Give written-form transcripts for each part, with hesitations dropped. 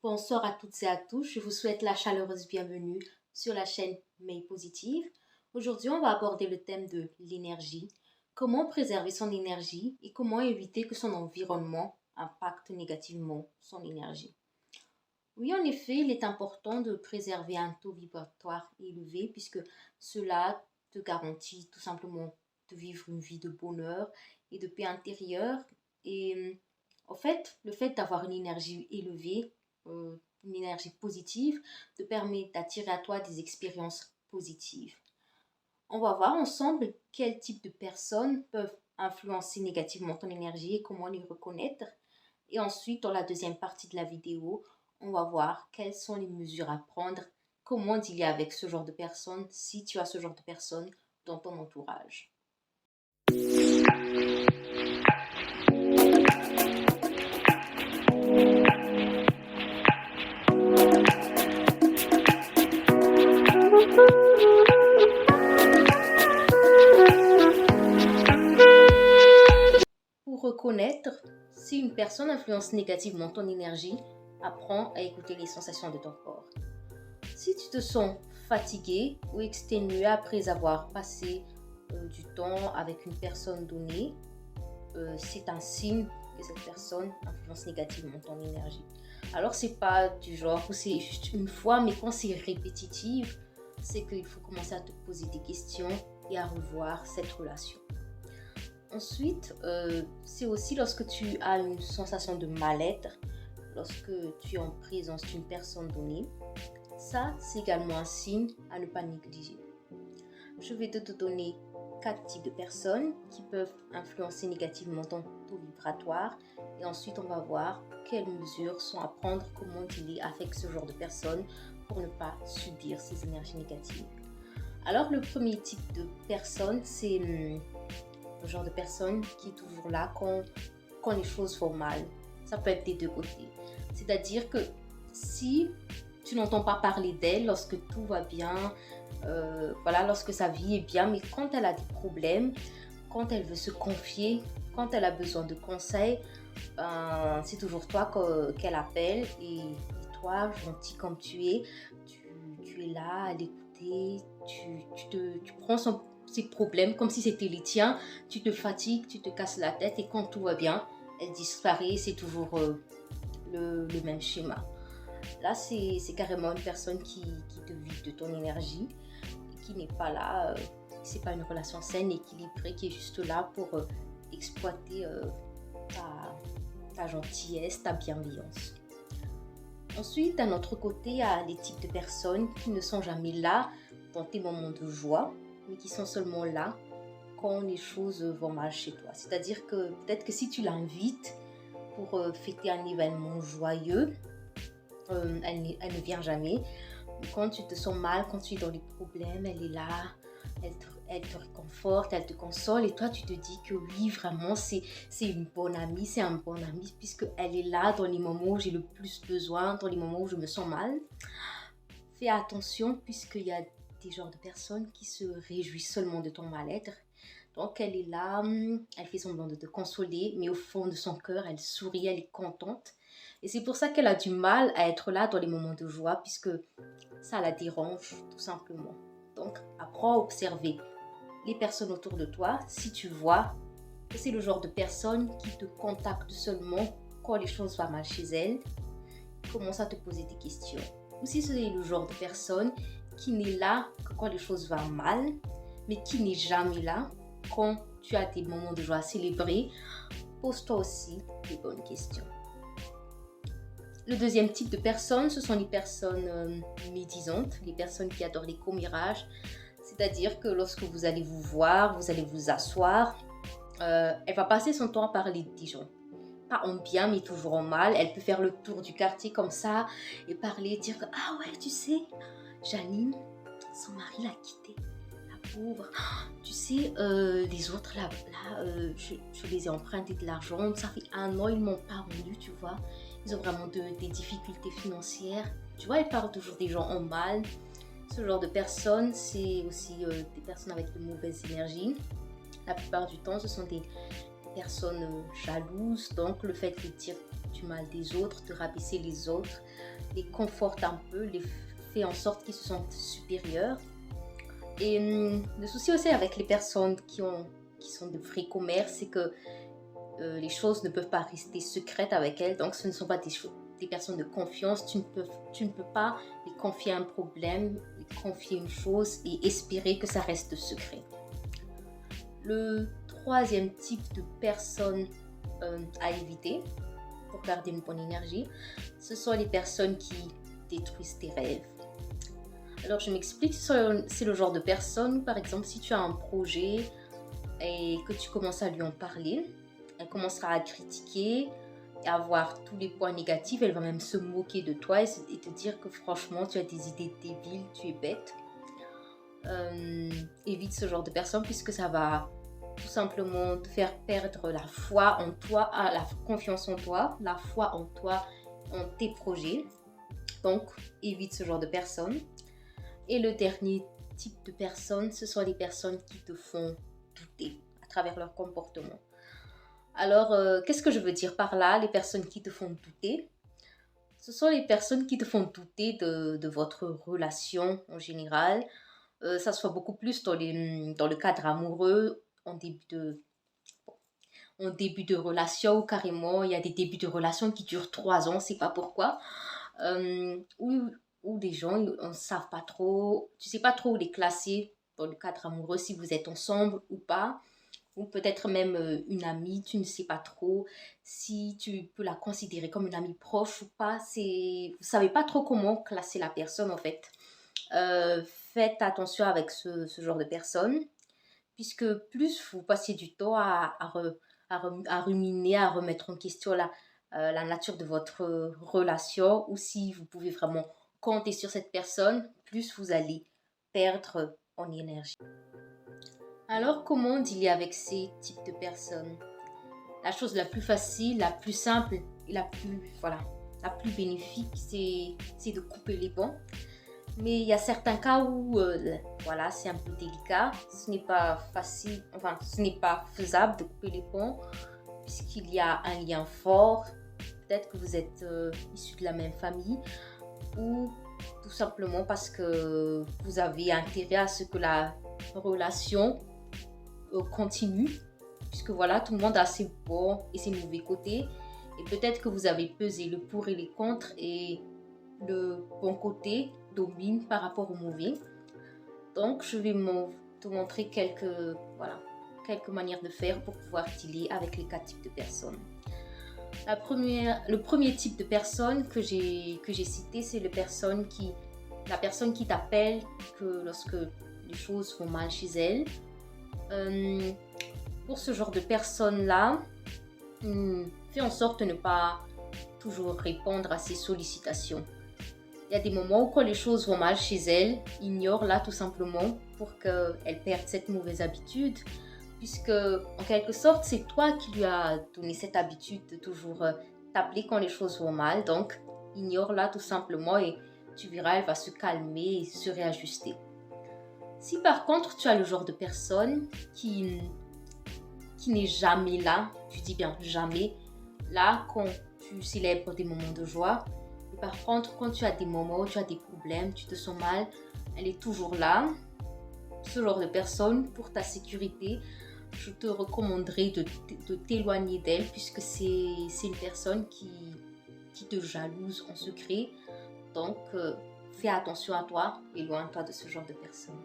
Bonsoir à toutes et à tous, je vous souhaite la chaleureuse bienvenue sur la chaîne May Positive. Aujourd'hui, on va aborder le thème de l'énergie, comment préserver son énergie et comment éviter que son environnement impacte négativement son énergie. Oui, en effet, il est important de préserver un taux vibratoire élevé puisque cela te garantit tout simplement de vivre une vie de bonheur et de paix intérieure. Et en fait, le fait d'avoir une énergie élevée, une énergie positive, te permet d'attirer à toi des expériences positives. On va voir ensemble quel type de personnes peuvent influencer négativement ton énergie et comment les reconnaître. Et ensuite, dans la deuxième partie de la vidéo, on va voir quelles sont les mesures à prendre, comment dealer avec ce genre de personnes si tu as ce genre de personnes dans ton entourage. Pour reconnaître si une personne influence négativement ton énergie, apprends à écouter les sensations de ton corps. Si tu te sens fatigué ou exténué après avoir passé du temps avec une personne donnée, c'est un signe que cette personne influence négativement ton énergie. Alors c'est pas du genre où c'est juste une fois, mais quand c'est répétitif, c'est qu'il faut commencer à te poser des questions et à revoir cette relation. Ensuite, c'est aussi lorsque tu as une sensation de mal-être, lorsque tu es en présence d'une personne donnée. Ça, c'est également un signe à ne pas négliger. Je vais te donner 4 types de personnes qui peuvent influencer négativement ton taux vibratoire. Et ensuite, on va voir quelles mesures sont à prendre, comment dealer avec ce genre de personnes pour ne pas subir ces énergies négatives. Alors, le premier type de personne, c'est le genre de personne qui est toujours là quand les choses vont mal. Ça peut être des deux côtés. C'est-à-dire que si tu n'entends pas parler d'elle lorsque tout va bien, lorsque sa vie est bien, mais quand elle a des problèmes, quand elle veut se confier, quand elle a besoin de conseils, c'est toujours toi qu'elle appelle et toi, gentil comme tu es, tu es là à l'écouter, tu prends ses problèmes comme si c'était les tiens, tu te fatigues, tu te casses la tête et quand tout va bien, elle disparaît, c'est toujours le même schéma. Là, c'est carrément une personne qui te vide de ton énergie, qui n'est pas là, c'est pas une relation saine, équilibrée, qui est juste là pour exploiter ta gentillesse, ta bienveillance. Ensuite, d'un autre côté, il y a les types de personnes qui ne sont jamais là dans tes moments de joie, mais qui sont seulement là quand les choses vont mal chez toi. C'est-à-dire que peut-être que si tu l'invites pour fêter un événement joyeux, elle ne vient jamais. Mais quand tu te sens mal, quand tu es dans les problèmes, elle est là, elle te réconforte, elle te console et toi tu te dis que oui, vraiment c'est une bonne amie, c'est un bon ami puisqu'elle est là dans les moments où j'ai le plus besoin, dans les moments où je me sens mal. Fais attention puisqu'il y a des genres de personnes qui se réjouissent seulement de ton mal-être. Donc elle est là, elle fait semblant de te consoler, mais au fond de son cœur, elle sourit, elle est contente. Et c'est pour ça qu'elle a du mal à être là dans les moments de joie, puisque ça la dérange tout simplement. Donc apprends à observer les personnes autour de toi. Si tu vois que c'est le genre de personne qui te contacte seulement quand les choses vont mal chez elle, commence à te poser des questions. Ou si c'est le genre de personne qui n'est là que quand les choses vont mal, mais qui n'est jamais là quand tu as tes moments de joie à célébrer, pose-toi aussi des bonnes questions. Le deuxième type de personnes, ce sont les personnes médisantes, les personnes qui adorent les commérages. C'est-à-dire que lorsque vous allez vous voir, vous allez vous asseoir, elle va passer son temps à parler des gens. Pas en bien, mais toujours en mal. Elle peut faire le tour du quartier comme ça et parler, dire que « Ah ouais, tu sais, Janine, son mari l'a quittée. La pauvre. Tu sais, les autres, là, je les ai emprunté de l'argent. Ça fait 1 an, ils ne m'ont pas rendu, tu vois. Ils ont vraiment des difficultés financières. Tu vois, elle parle toujours des gens en mal. Ce genre de personnes, c'est aussi des personnes avec de mauvaises énergies. La plupart du temps, ce sont des personnes jalouses. Donc, le fait de dire du mal des autres, de rabaisser les autres, les conforte un peu, les fait en sorte qu'ils se sentent supérieurs. Et le souci aussi avec les personnes qui sont de vrais commerces, c'est que les choses ne peuvent pas rester secrètes avec elles. Donc, ce ne sont pas des personnes de confiance. Tu ne peux pas les confier un problème, les confier une chose et espérer que ça reste secret. Le troisième type de personne à éviter pour garder une bonne énergie, ce sont les personnes qui détruisent tes rêves. Alors, je m'explique, c'est le genre de personne, par exemple, si tu as un projet et que tu commences à lui en parler, elle commencera à critiquer et à voir tous les points négatifs. Elle va même se moquer de toi et te dire que franchement, tu as des idées débiles, tu es bête. Évite ce genre de personnes puisque ça va tout simplement te faire perdre la foi en toi, la confiance en toi, la foi en toi, en tes projets. Donc, évite ce genre de personnes. Et le dernier type de personnes, ce sont les personnes qui te font douter à travers leur comportement. Alors, qu'est-ce que je veux dire par là? Les personnes qui te font douter, ce sont les personnes qui te font douter de votre relation en général. Ça soit beaucoup plus dans le cadre amoureux, en début de relation, ou carrément, il y a des débuts de relation qui durent 3 ans, on ne sait pas pourquoi. Où des gens, on ne savent pas trop, tu ne sais pas trop où les classer dans le cadre amoureux, si vous êtes ensemble ou pas. Ou peut-être même une amie, tu ne sais pas trop si tu peux la considérer comme une amie proche ou pas. Vous ne savez pas trop comment classer la personne en fait. Faites attention avec ce genre de personnes, puisque plus vous passez du temps à ruminer, à remettre en question la nature de votre relation, ou si vous pouvez vraiment compter sur cette personne, plus vous allez perdre en énergie. Alors, comment dealer avec ces types de personnes? La chose la plus facile, la plus simple et la plus bénéfique, c'est de couper les ponts. Mais il y a certains cas où, c'est un peu délicat. Ce n'est pas facile, ce n'est pas faisable de couper les ponts puisqu'il y a un lien fort. Peut-être que vous êtes issus de la même famille ou tout simplement parce que vous avez intérêt à ce que la relation continue, puisque voilà, tout le monde a ses bons et ses mauvais côtés, et peut-être que vous avez pesé le pour et les contre et le bon côté domine par rapport au mauvais. Donc je vais te montrer quelques manières de faire pour pouvoir dealer avec les 4 types de personnes. Le premier type de personne que j'ai cité, c'est la personne qui t'appelle que lorsque les choses vont mal chez elle. Pour ce genre de personnes-là, fais en sorte de ne pas toujours répondre à ses sollicitations. Il y a des moments où quand les choses vont mal chez elle, ignore-la tout simplement pour qu'elle perde cette mauvaise habitude, puisque en quelque sorte, c'est toi qui lui as donné cette habitude de toujours t'appeler quand les choses vont mal. Donc, ignore-la tout simplement et tu verras, elle va se calmer et se réajuster. Si par contre, tu as le genre de personne qui n'est jamais là, tu dis bien jamais, là quand tu célèbres des moments de joie, et par contre quand tu as des moments où tu as des problèmes, tu te sens mal, elle est toujours là. Ce genre de personne, pour ta sécurité, je te recommanderais de t'éloigner d'elle, puisque c'est une personne qui te jalouse en secret. Donc fais attention à toi, éloigne-toi de ce genre de personne.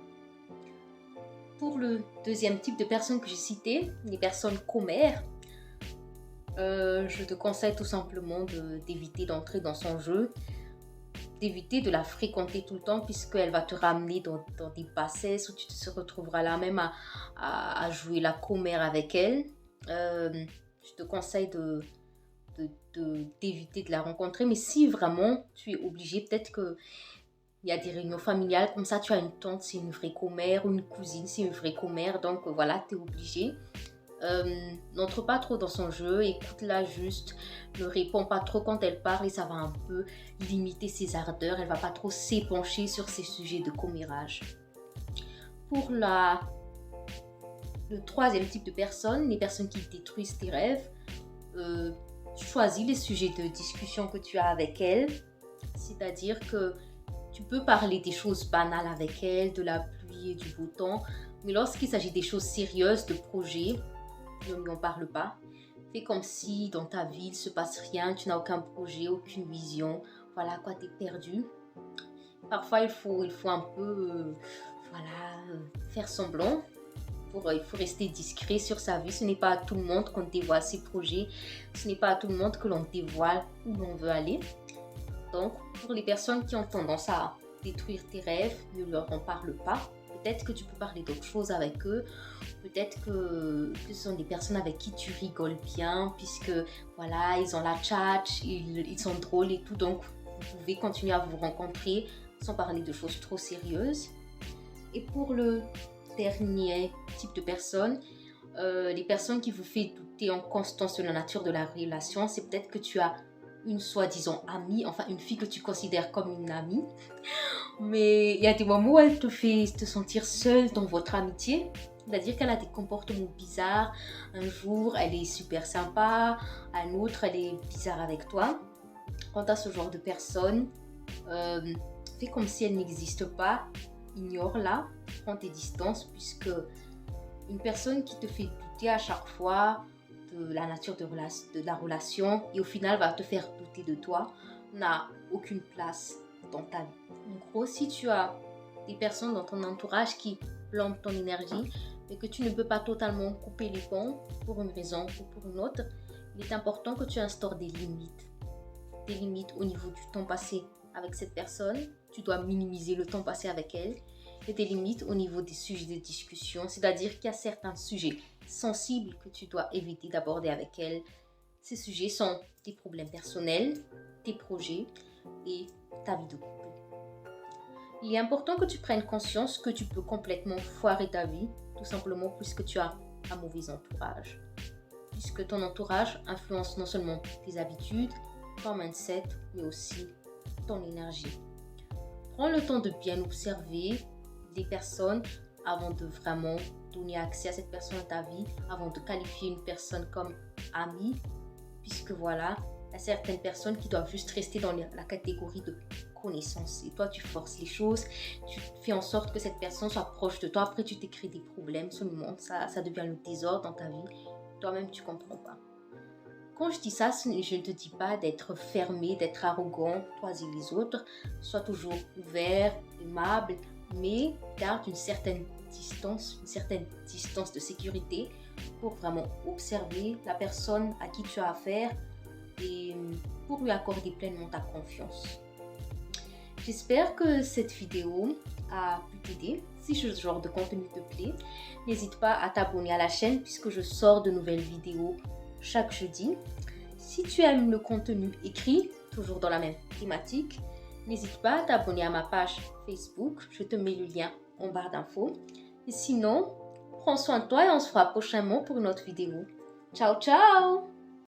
Pour le deuxième type de personnes que j'ai cité, les personnes commères, je te conseille tout simplement d'éviter d'entrer dans son jeu, d'éviter de la fréquenter tout le temps, puisqu'elle va te ramener dans des bassesses où tu te retrouveras là même à jouer la commère avec elle. Je te conseille d'éviter de la rencontrer, mais si vraiment tu es obligé, peut-être que il y a des réunions familiales, comme ça tu as une tante, c'est une vraie commère, ou une cousine, c'est une vraie commère, donc voilà, tu es obligé. N'entre pas trop dans son jeu, écoute-la juste, ne réponds pas trop quand elle parle et ça va un peu limiter ses ardeurs, elle va pas trop s'épancher sur ces sujets de commérage. Pour le troisième type de personnes, les personnes qui détruisent tes rêves, tu choisis les sujets de discussion que tu as avec elle. C'est-à-dire que tu peux parler des choses banales avec elle, de la pluie et du beau temps. Mais lorsqu'il s'agit des choses sérieuses, de projets, ne lui en parle pas. Fais comme si dans ta vie, il ne se passe rien, tu n'as aucun projet, aucune vision. Voilà quoi, tu es perdu. Parfois, il faut un peu faire semblant. Il faut rester discret sur sa vie. Ce n'est pas à tout le monde qu'on dévoile ses projets. Ce n'est pas à tout le monde que l'on dévoile où l'on veut aller. Donc, pour les personnes qui ont tendance à détruire tes rêves, ne leur en parle pas. Peut-être que tu peux parler d'autres choses avec eux. Peut-être que ce sont des personnes avec qui tu rigoles bien, puisque voilà, ils ont la tchatch, ils sont drôles et tout. Donc, vous pouvez continuer à vous rencontrer sans parler de choses trop sérieuses. Et pour le dernier type de personnes, les personnes qui vous font douter en constance de la nature de la relation, c'est peut-être que tu as une soi-disant amie, enfin une fille que tu considères comme une amie, mais il y a des moments où elle te fait te sentir seule dans votre amitié, c'est-à-dire qu'elle a des comportements bizarres. Un jour elle est super sympa, un autre elle est bizarre avec toi. Quant à ce genre de personne, fais comme si elle n'existe pas, ignore-la, prends tes distances, puisque une personne qui te fait douter à chaque fois de la nature de la relation et au final va te faire douter de toi, n'a aucune place dans ta vie. En gros, si tu as des personnes dans ton entourage qui plombent ton énergie et que tu ne peux pas totalement couper les ponts pour une raison ou pour une autre, il est important que tu instaures des limites. Des limites au niveau du temps passé avec cette personne. Tu dois minimiser le temps passé avec elle. Et des limites au niveau des sujets de discussion. C'est-à-dire qu'il y a certains sujets sensibles que tu dois éviter d'aborder avec elle. Ces sujets sont tes problèmes personnels, tes projets et ta vie de couple. Il est important que tu prennes conscience que tu peux complètement foirer ta vie, tout simplement puisque tu as un mauvais entourage. Puisque ton entourage influence non seulement tes habitudes, ton mindset, mais aussi ton énergie. Prends le temps de bien observer des personnes avant de vraiment donner accès à cette personne dans ta vie, avant de qualifier une personne comme amie, puisque voilà, il y a certaines personnes qui doivent juste rester dans la catégorie de connaissance. Et toi, tu forces les choses, tu fais en sorte que cette personne soit proche de toi. Après, tu t'écris des problèmes seulement. Ça devient le désordre dans ta vie. Toi-même, tu ne comprends pas. Quand je dis ça, je ne te dis pas d'être fermé, d'être arrogant, toi et les autres. Sois toujours ouvert, aimable, mais garde une certaine distance de sécurité pour vraiment observer la personne à qui tu as affaire et pour lui accorder pleinement ta confiance. J'espère que cette vidéo a pu t'aider. Si ce genre de contenu te plaît, n'hésite pas à t'abonner à la chaîne puisque je sors de nouvelles vidéos chaque jeudi. Si tu aimes le contenu écrit, toujours dans la même thématique, n'hésite pas à t'abonner à ma page Facebook. Je te mets le lien en barre d'infos. Et sinon, prends soin de toi et on se fera prochainement pour une autre vidéo. Ciao, ciao!